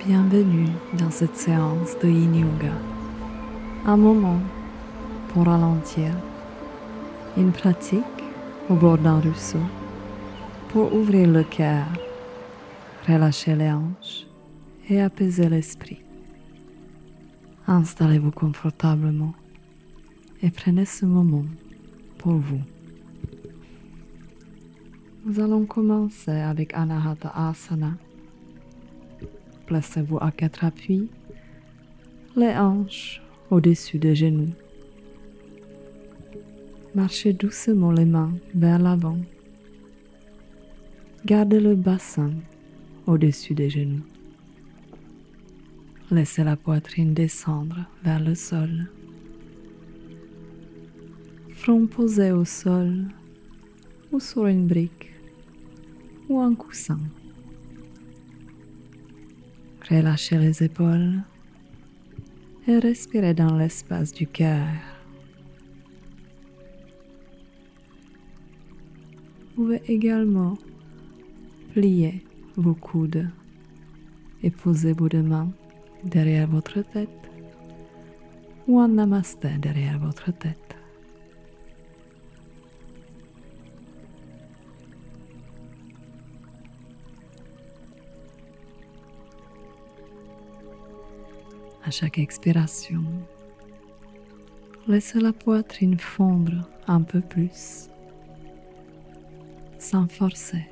Bienvenue dans cette séance de Yin Yoga. Un moment pour ralentir, une pratique au bord d'un ruisseau pour ouvrir le cœur, relâcher les hanches et apaiser l'esprit. Installez-vous confortablement et prenez ce moment pour vous. Nous allons commencer avec Anahata Asana. Placez-vous à 4 appuis, les hanches au-dessus des genoux. Marchez doucement les mains vers l'avant. Gardez le bassin au-dessus des genoux. Laissez la poitrine descendre vers le sol. Front posé au sol ou sur une brique ou un coussin. Relâchez les épaules et respirez dans l'espace du cœur. Vous pouvez également plier vos coudes et poser vos deux mains derrière votre tête ou en namasté derrière votre tête. À chaque expiration, laissez la poitrine fondre un peu plus, sans forcer.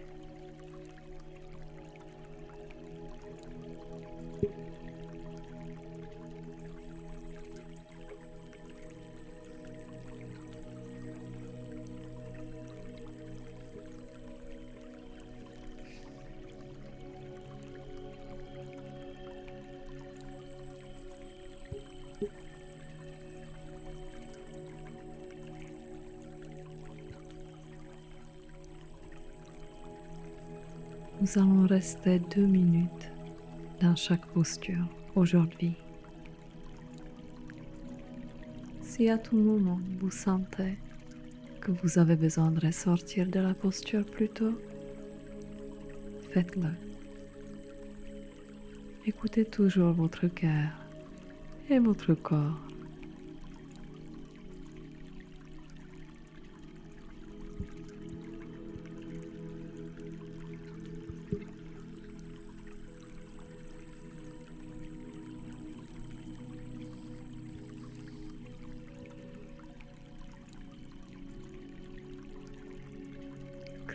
Nous allons rester 2 minutes dans chaque posture aujourd'hui. Si à tout moment vous sentez que vous avez besoin de ressortir de la posture plus tôt, faites-le. Écoutez toujours votre cœur et votre corps.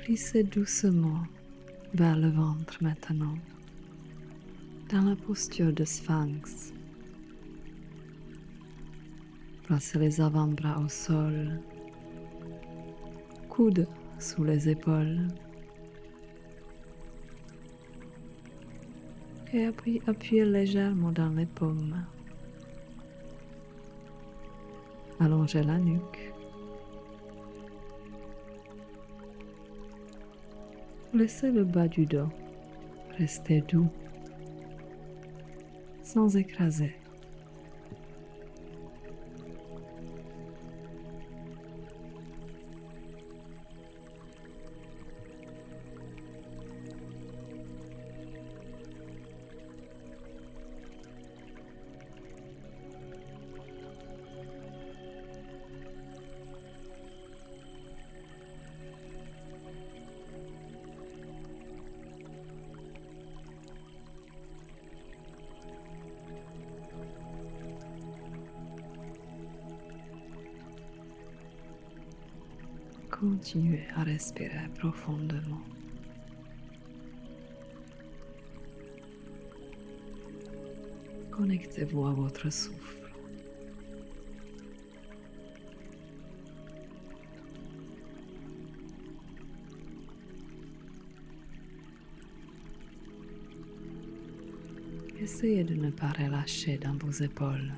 Glissez doucement vers le ventre maintenant, dans la posture de sphinx. Placez les avant-bras au sol, coudes sous les épaules et appuyez légèrement dans les paumes. Allongez la nuque. Laissez le bas du dos rester doux, sans écraser. Continuez à respirer profondément. Connectez-vous à votre souffle. Essayez de ne pas relâcher dans vos épaules.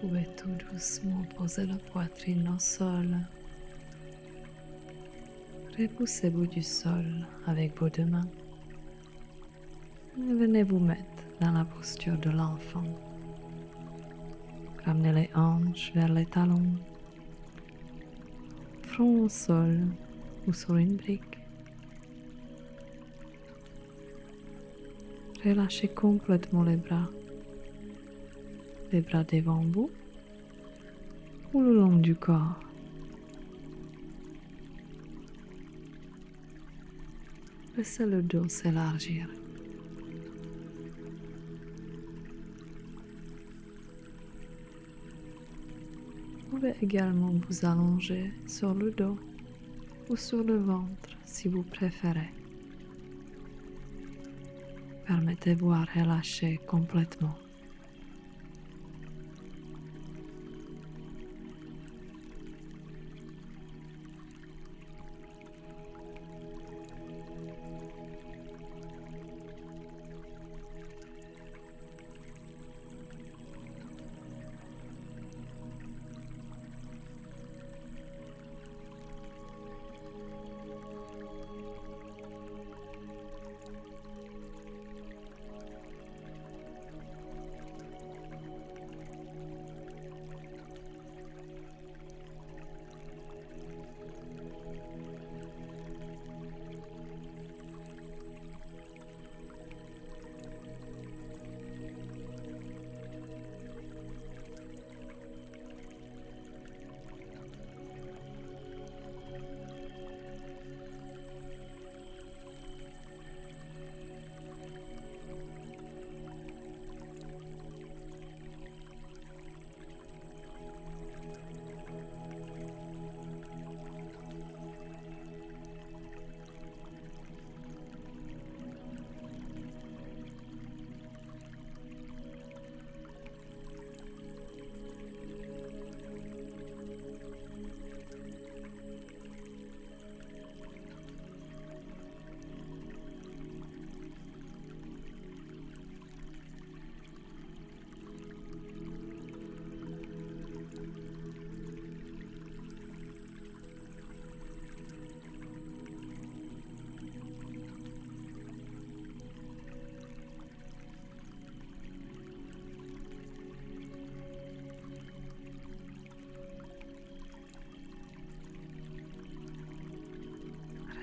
pouvez tout doucement poser la poitrine au sol. Repoussez vous du sol avec vos deux mains. Et venez vous mettre dans la posture de l'enfant. Ramenez les hanches vers les talons. Front au sol ou sur une brique. Relâchez complètement les bras devant vous ou le long du corps. Laissez le dos s'élargir. Vous pouvez également vous allonger sur le dos ou sur le ventre si vous préférez. Permettez-vous à relâcher complètement.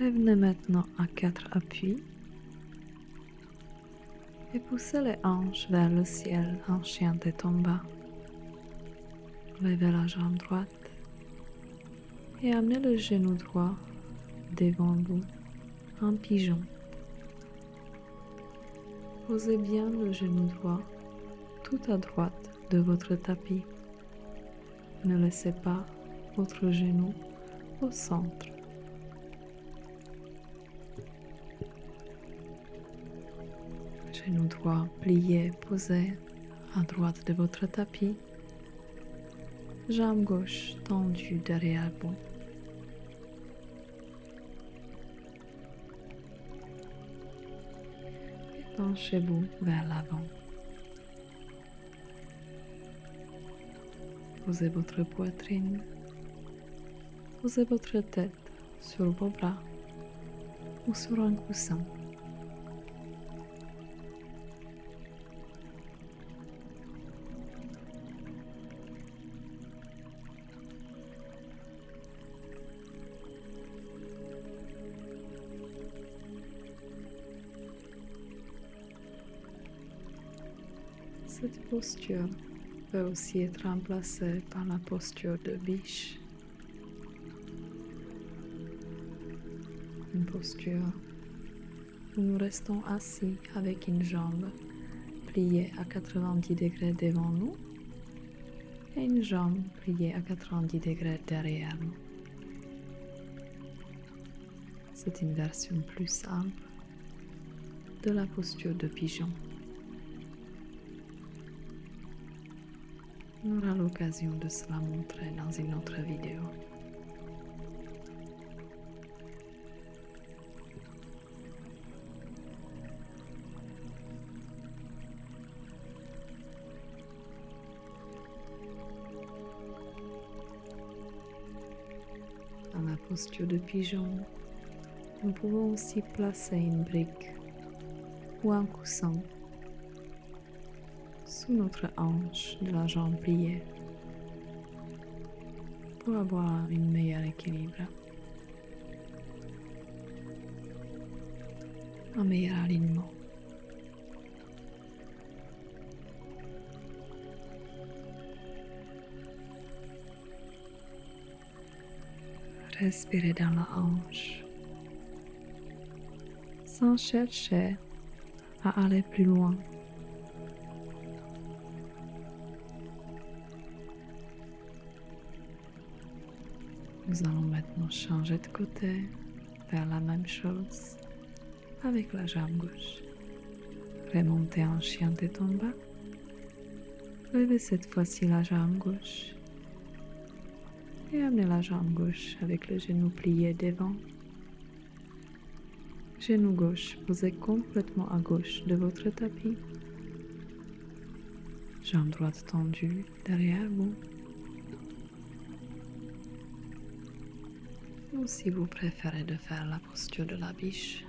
Revenez maintenant à 4 appuis et poussez les hanches vers le ciel en chien tête en bas. Levez la jambe droite et amenez le genou droit devant vous en pigeon. Posez bien le genou droit tout à droite de votre tapis. Ne laissez pas votre genou au centre. Genou droit plié, posé à droite de votre tapis. Jambe gauche tendue derrière vous. Et penchez-vous vers l'avant. Posez votre poitrine. Posez votre tête sur vos bras ou sur un coussin. Cette posture peut aussi être remplacée par la posture de biche. Une posture où nous restons assis avec une jambe pliée à 90 degrés devant nous et une jambe pliée à 90 degrés derrière nous. C'est une version plus simple de la posture de pigeon. On aura l'occasion de se la montrer dans une autre vidéo. posture de pigeon, nous pouvons aussi placer une brique ou un coussin sous notre hanche de la jambe pliée pour avoir un meilleur équilibre, un meilleur alignement. Respirez dans la hanche sans chercher à aller plus loin. Nous allons maintenant changer de côté, faire la même chose avec la jambe gauche. Remontez en chien tête en bas. Levez cette fois-ci la jambe gauche et amenez la jambe gauche avec le genou plié devant. Genou gauche posé complètement à gauche de votre tapis. Jambe droite tendue derrière vous. Ou si vous préférez de faire la posture de la biche,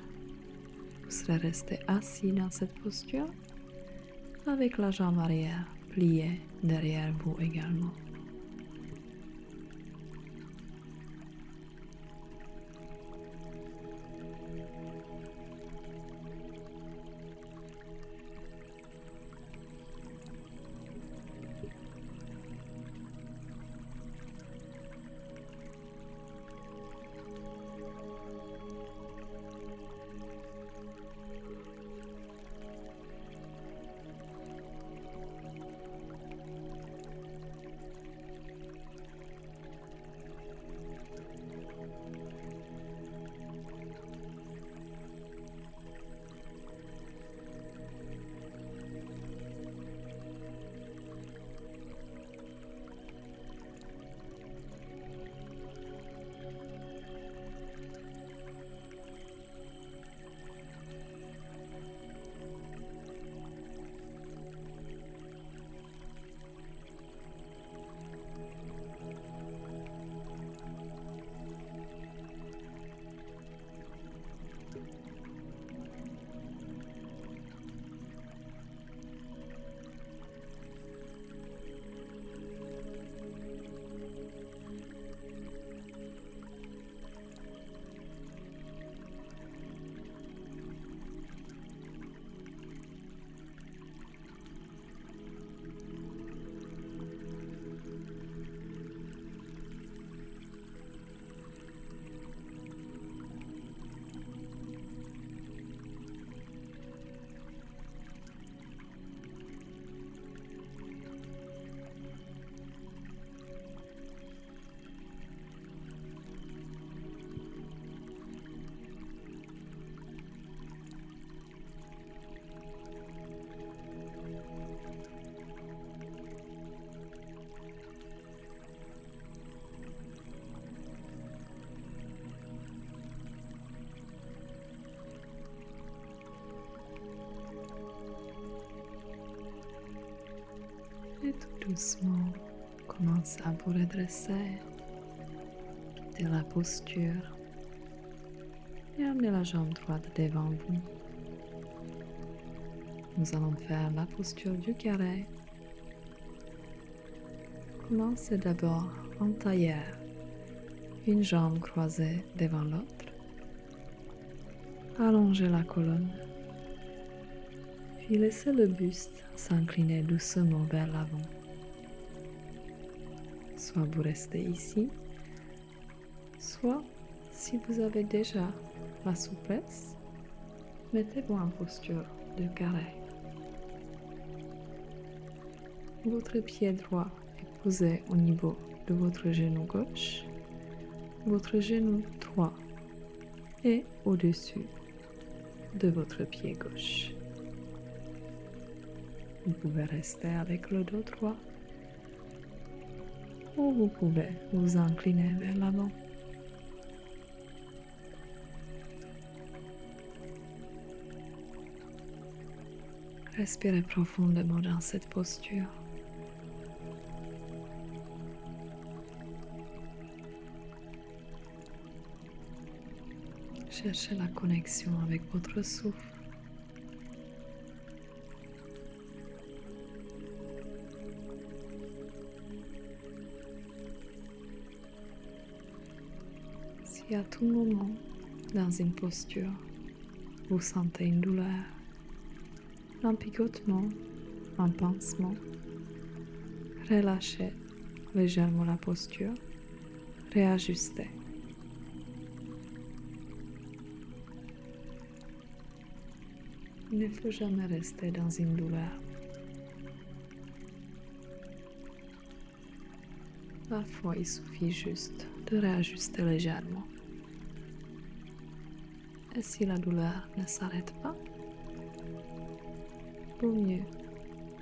vous serez resté assis dans cette posture avec la jambe arrière pliée derrière vous également. Et tout doucement, commencez à vous redresser, quittez la posture et amenez la jambe droite devant vous. Nous allons faire la posture du carré. Commencez d'abord en tailleur, une jambe croisée devant l'autre. Allongez la colonne, puis laissez le buste s'incliner doucement vers l'avant. Soit vous restez ici, soit si vous avez déjà la souplesse, mettez-vous en posture de carré. Votre pied droit est posé au niveau de votre genou gauche. Votre genou droit est au-dessus de votre pied gauche. Vous pouvez rester avec le dos droit ou vous pouvez vous incliner vers l'avant. Respirez profondément dans cette posture. Cherchez la connexion avec votre souffle. Si à tout moment, dans une posture, vous sentez une douleur, un picotement, un pincement, relâchez légèrement la posture, réajustez. Il ne faut jamais rester dans une douleur. Parfois, il suffit juste de réajuster légèrement. Et si la douleur ne s'arrête pas, vaut mieux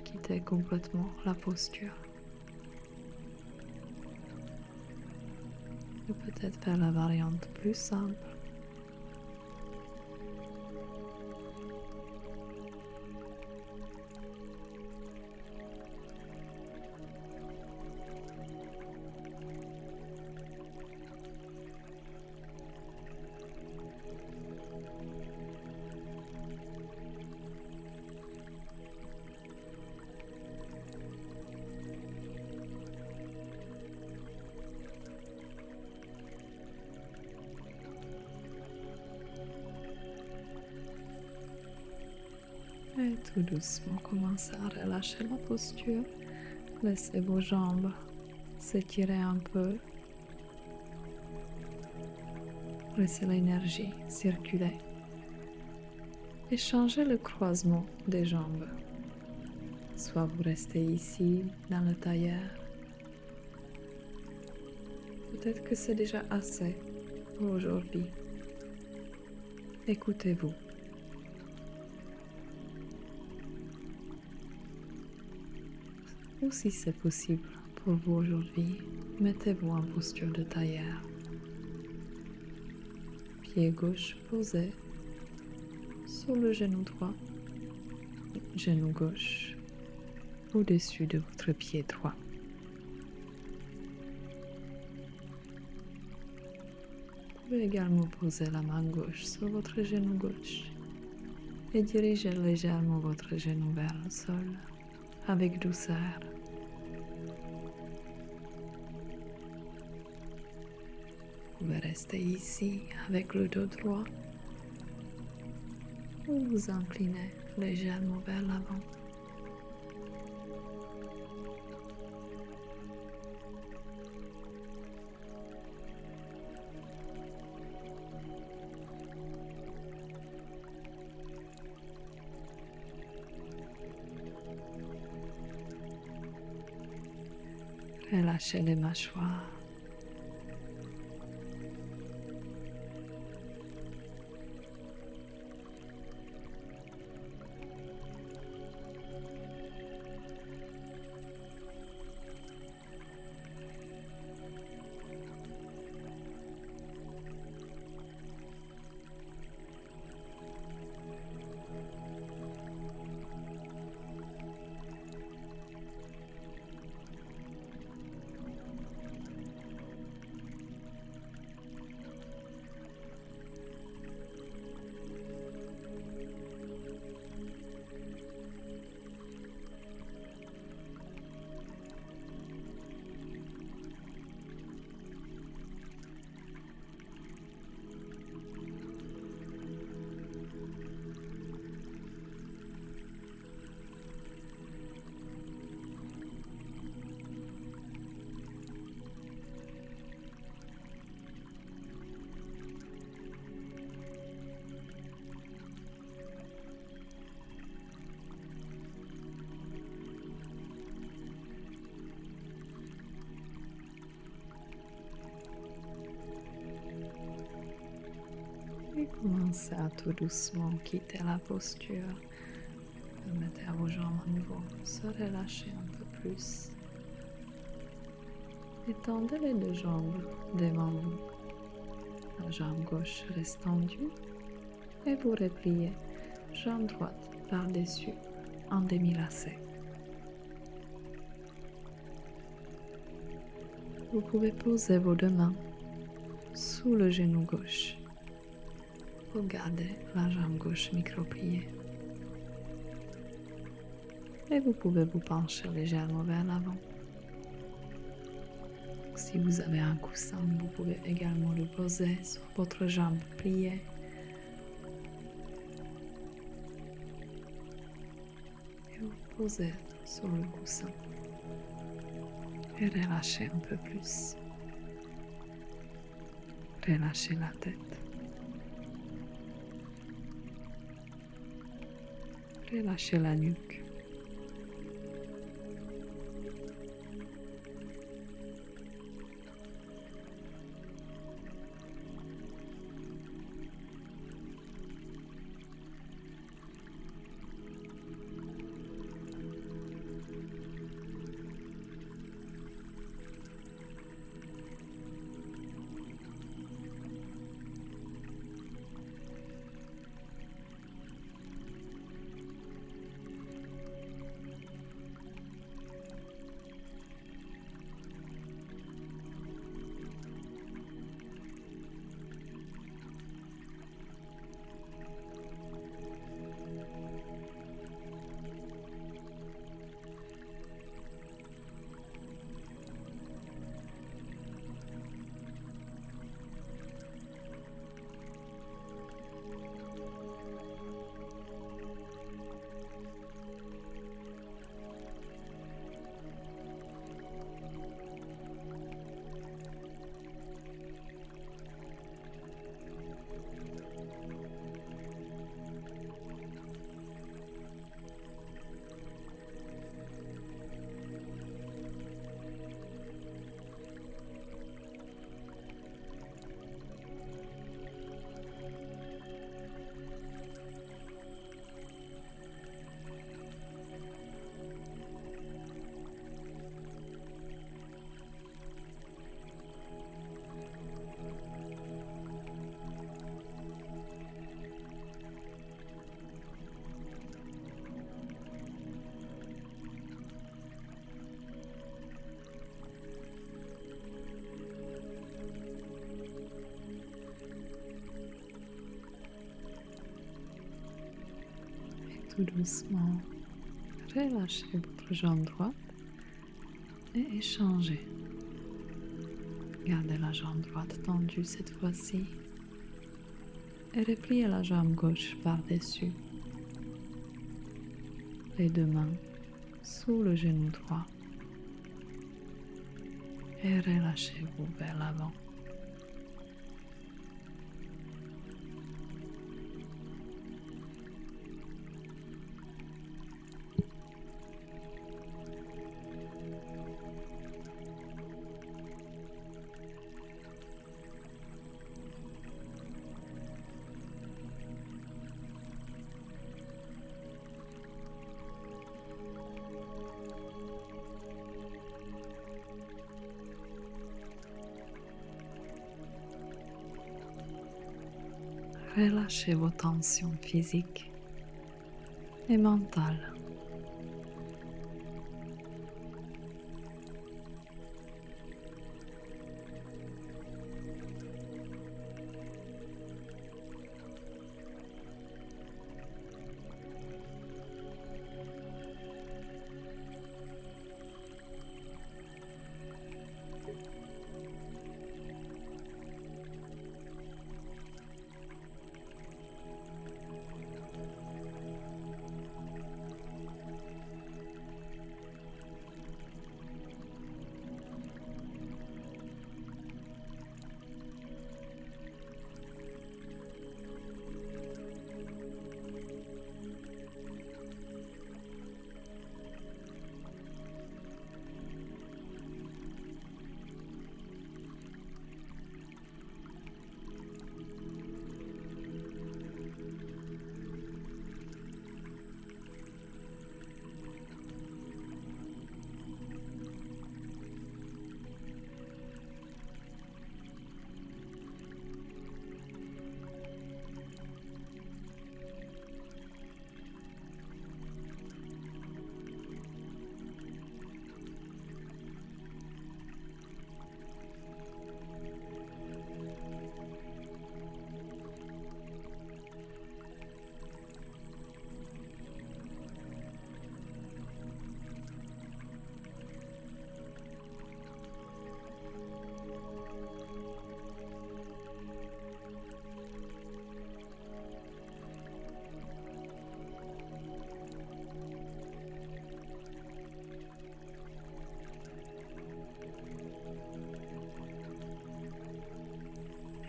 quitter complètement la posture. Et peut-être faire la variante plus simple. Et tout doucement, commencez à relâcher la posture. Laissez vos jambes s'étirer un peu. Laissez l'énergie circuler. Et changez le croisement des jambes. Soit vous restez ici, dans le tailleur. Peut-être que c'est déjà assez pour aujourd'hui. Écoutez-vous. Ou si c'est possible pour vous aujourd'hui, mettez-vous en posture de tailleur. Pied gauche posé sur le genou droit, genou gauche au-dessus de votre pied droit. Vous pouvez également poser la main gauche sur votre genou gauche et diriger légèrement votre genou vers le sol avec douceur. Vous pouvez rester ici avec le dos droit ou vous incliner légèrement vers l'avant. Relâchez les mâchoires. Et commencez à tout doucement quitter la posture. Permettez à vos jambes à nouveau de se relâcher un peu plus. Étendez les deux jambes devant vous. La jambe gauche reste tendue et vous repliez jambe droite par-dessus en demi-lacet. Vous pouvez poser vos deux mains sous le genou gauche Regardez la jambe gauche micro-pliée. Et vous pouvez vous pencher légèrement vers l'avant. Si vous avez un coussin, vous pouvez également le poser sur votre jambe pliée. Et vous posez sur le coussin. Et relâchez un peu plus. Relâchez la tête. Relâchez la nuque. Tout doucement, relâchez votre jambe droite et échangez. Gardez la jambe droite tendue cette fois-ci et repliez la jambe gauche par-dessus. Les deux mains sous le genou droit et relâchez-vous vers l'avant. Relâchez vos tensions physiques et mentales.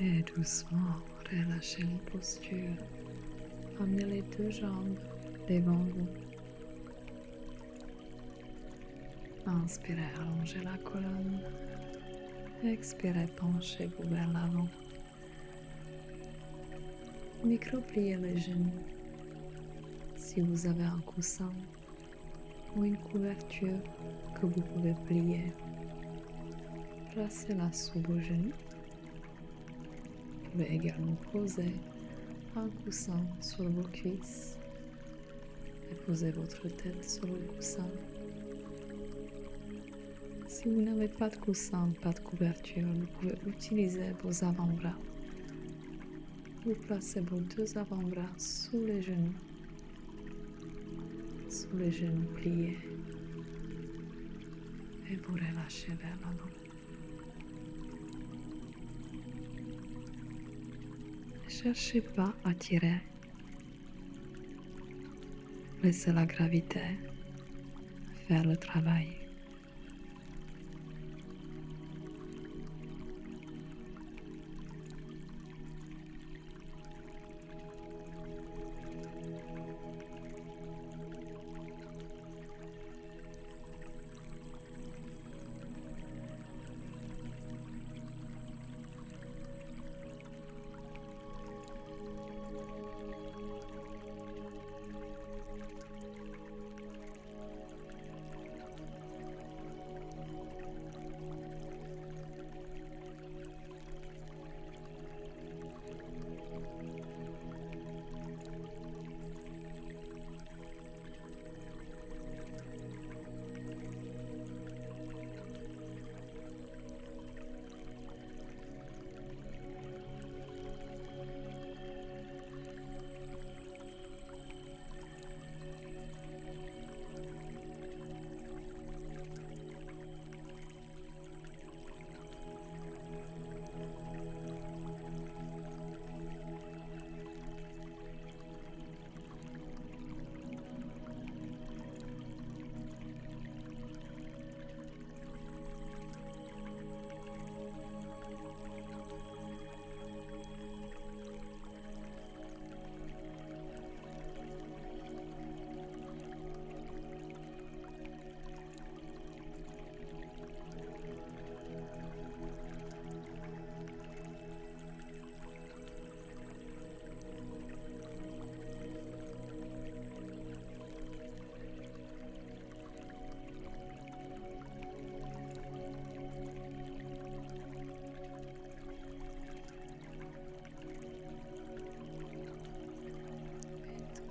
Et doucement, relâchez les postures. Amenez les deux jambes devant vous. Inspirez, allongez la colonne. Expirez, penchez-vous vers l'avant. Micro-pliez les genoux. Si vous avez un coussin ou une couverture que vous pouvez plier, placez-la sous vos genoux. Vous pouvez également poser un coussin sur vos cuisses et posez votre tête sur le coussin. Si vous n'avez pas de coussin, pas de couverture, vous pouvez utiliser vos avant-bras. Vous placez vos deux avant-bras sous les genoux pliés et vous relâchez vers l'avant. Ne cherchez pas à tirer. Laissez la gravité faire le travail.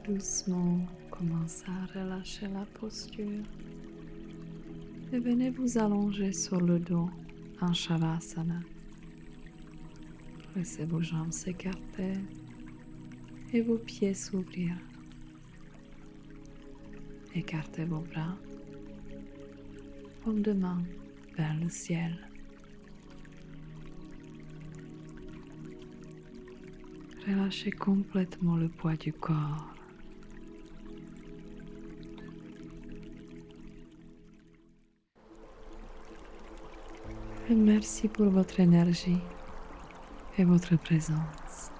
Doucement, commencez à relâcher la posture et venez vous allonger sur le dos en Shavasana. Laissez vos jambes s'écarter et vos pieds s'ouvrir. Écartez vos bras, paume de main vers le ciel. Relâchez complètement le poids du corps. Et merci pour votre énergie et votre présence.